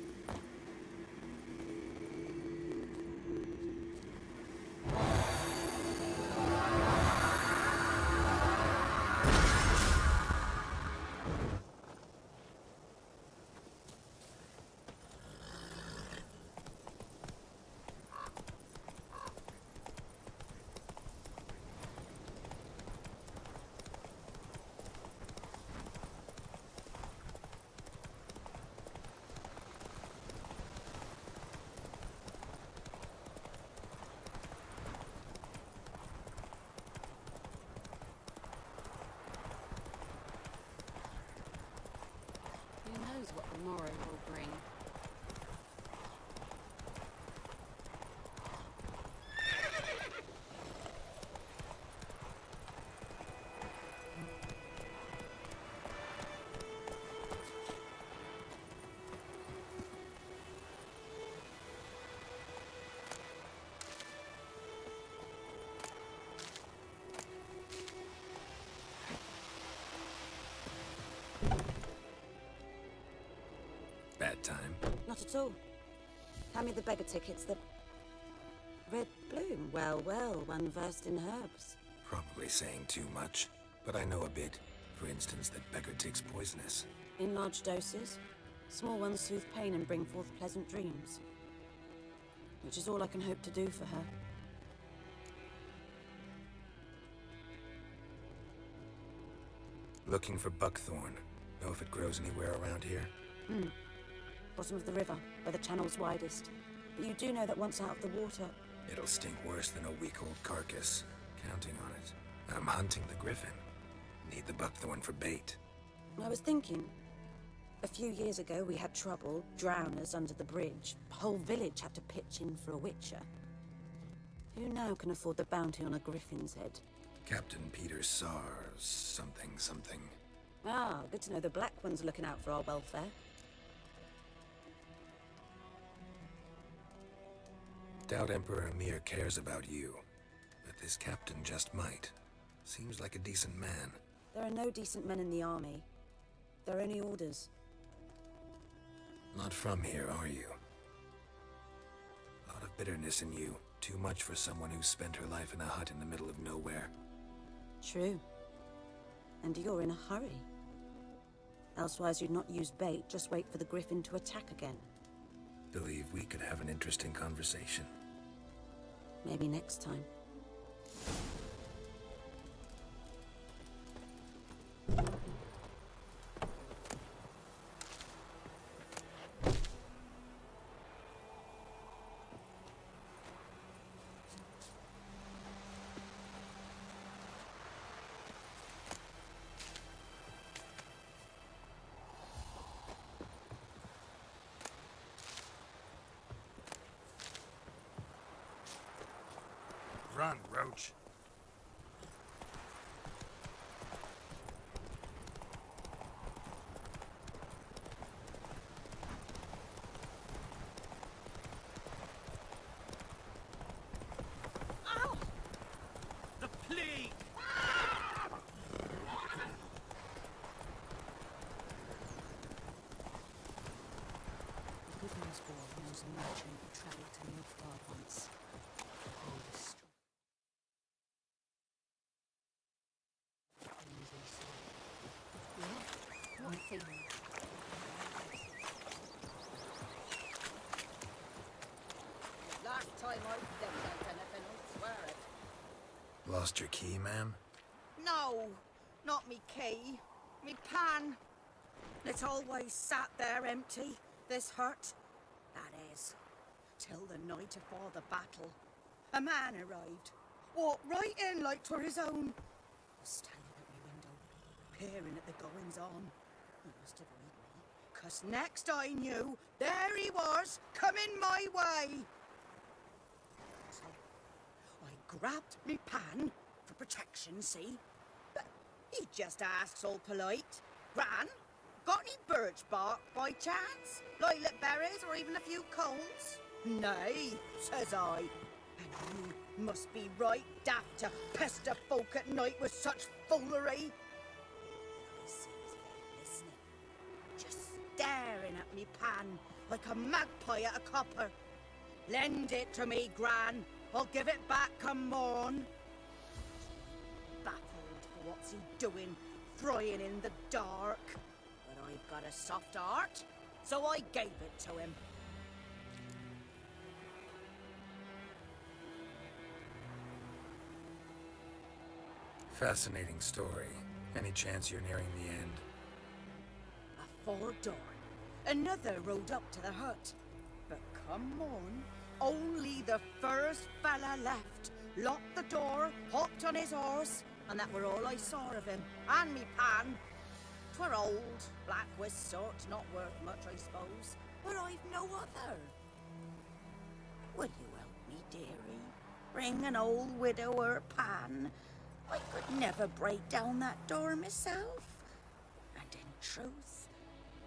Who knows what the morrow will bring? Bad time. Not at all. Hand me the beggar tickets, the red bloom. Well, well, one versed in herbs. Probably saying too much, but I know a bit. For instance, that beggar tick's poisonous. In large doses. Small ones soothe pain and bring forth pleasant dreams. Which is all I can hope to do for her. Looking for buckthorn. Know if it grows anywhere around here? Bottom of the river, where the channel's widest. But you do know that once out of the water... It'll stink worse than a week-old carcass. Counting on it. I'm hunting the griffin. Need the buckthorn for bait. I was thinking... A few years ago, we had trouble, drowners under the bridge. The whole village had to pitch in for a witcher. Who now can afford the bounty on a griffin's head? Captain Peter Sars, something. Ah, good to know the Black One's looking out for our welfare. Doubt Emperor Emir cares about you. But this captain just might. Seems like a decent man. There are no decent men in the army. There are only orders. Not from here, are you? A lot of bitterness in you. Too much for someone who spent her life in a hut in the middle of nowhere. True. And you're in a hurry. Elsewise you'd not use bait, just wait for the griffin to attack again. Believe we could have an interesting conversation. Maybe next time. Run, Roach. Ow! The plague! The good news boy knows a merchant who travelled to Midgard once. Last time I stepped out anything, I swear it. Lost your key, ma'am? No, not me key. Me pan. It's always sat there empty, this hut. That is, till the night afore the battle. A man arrived. Walked right in like 'twere his own. Was standing at my window, peering at the goings-on. He must have read me, 'cause next I knew, there he was, coming my way. So, I grabbed me pan, for protection, see? But he just asks all polite, Gran, got any birch bark by chance? Lilac berries or even a few coals? Nay, says I. And you must be right daft to pester folk at night with such foolery. I sees he ain't listening. Just at me pan, like a magpie at a copper. Lend it to me, Gran. I'll give it back come morn. Baffled for what's he doing, frying in the dark. But I've got a soft heart, so I gave it to him. Fascinating story. Any chance you're nearing the end? Afore dawn, another rode up to the hut. But come on, only the first fella left. Locked the door, hopped on his horse, and that were all I saw of him. And me pan. 'Twere old, black with sort, not worth much, I suppose. But I've no other. Will you help me, dearie? Bring an old widower pan. I could never break down that door myself. And in truth,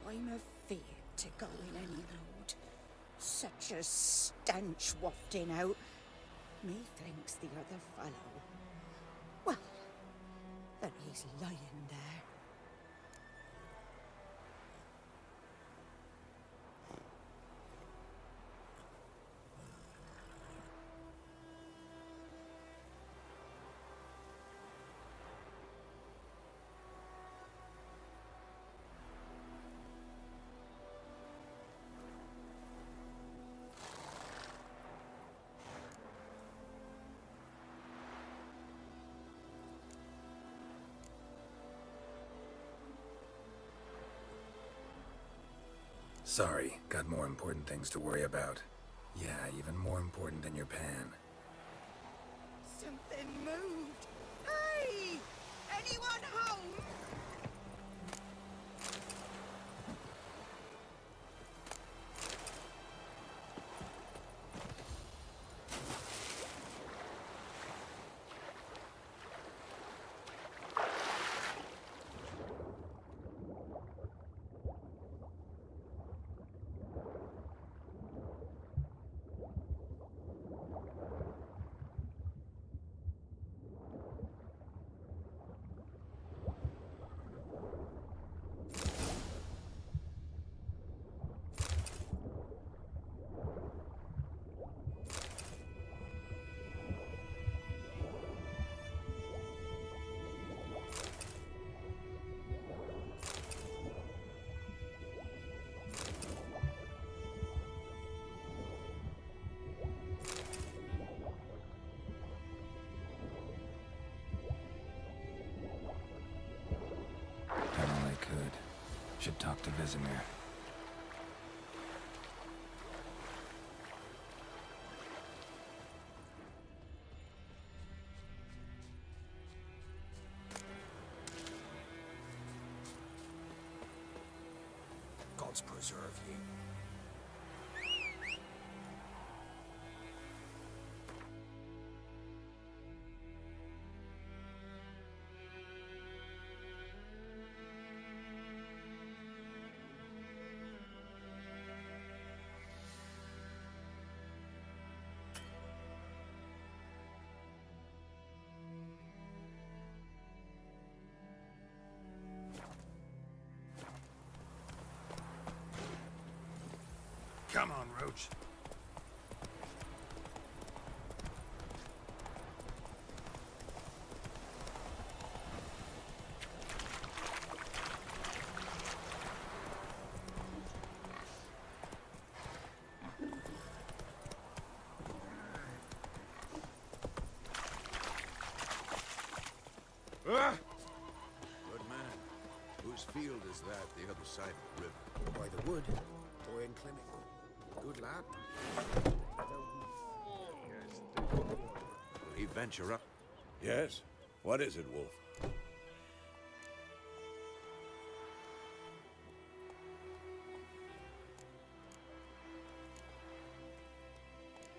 I'm afeard to go in any road. Such a stench wafting out. Methinks the other fellow. Well, that he's lying there. Sorry, got more important things to worry about. Yeah, even more important than your pan. Something moved. Hey! Anyone home? Should talk to Vesemir. Gods preserve you. Come on, Roach. Ah! Good man. Whose field is that, the other side of the river? By the wood, boy and clinic. Good lad. Will he venture up? Yes. What is it, Wolf?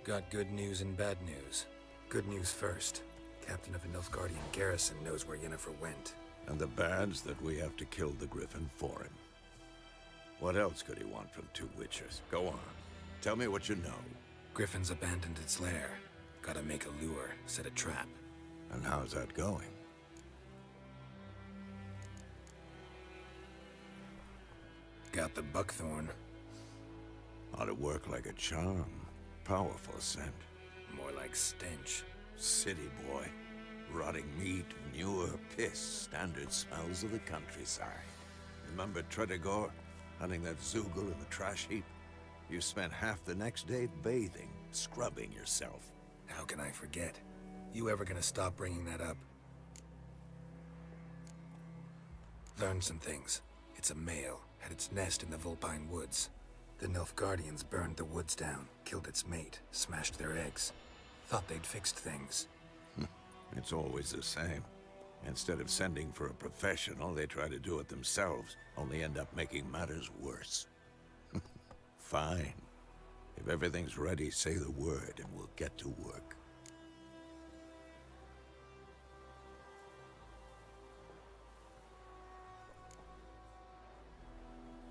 Got good news and bad news. Good news first. Captain of a Nilfgaardian garrison knows where Yennefer went. And the bad's that we have to kill the Griffin for him. What else could he want from two witches? Go on. Tell me what you know. Griffin's abandoned its lair. Gotta make a lure, set a trap. And how's that going? Got the buckthorn. Ought to work like a charm. Powerful scent. More like stench. City boy. Rotting meat, manure, piss. Standard smells of the countryside. Remember Tredegor? Hunting that Zoogle in the trash heap? You spent half the next day bathing, scrubbing yourself. How can I forget? You ever gonna stop bringing that up? Learned some things. It's a male, had its nest in the Vulpine Woods. The Nilfgaardians burned the woods down, killed its mate, smashed their eggs. Thought they'd fixed things. It's always the same. Instead of sending for a professional, they try to do it themselves, only end up making matters worse. Fine. If everything's ready, say the word and we'll get to work.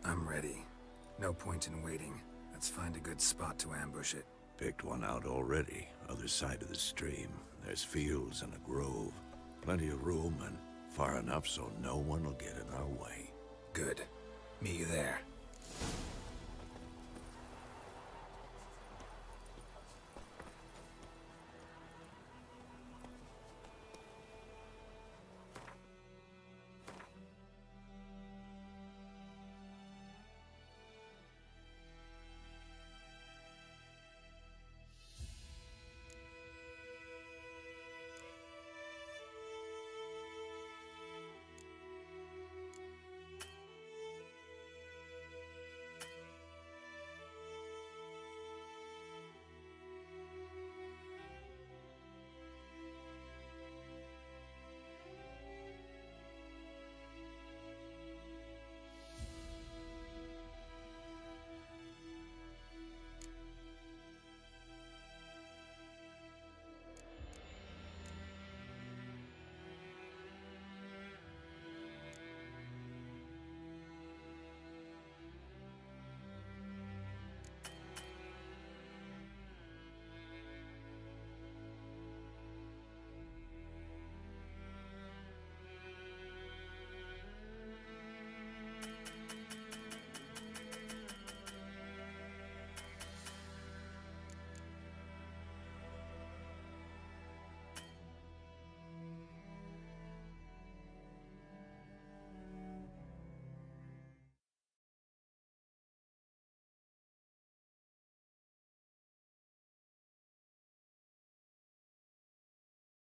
I'm ready. No point in waiting. Let's find a good spot to ambush it. Picked one out already, other side of the stream. There's fields and a grove. Plenty of room and far enough so no one will get in our way. Good. Meet you there.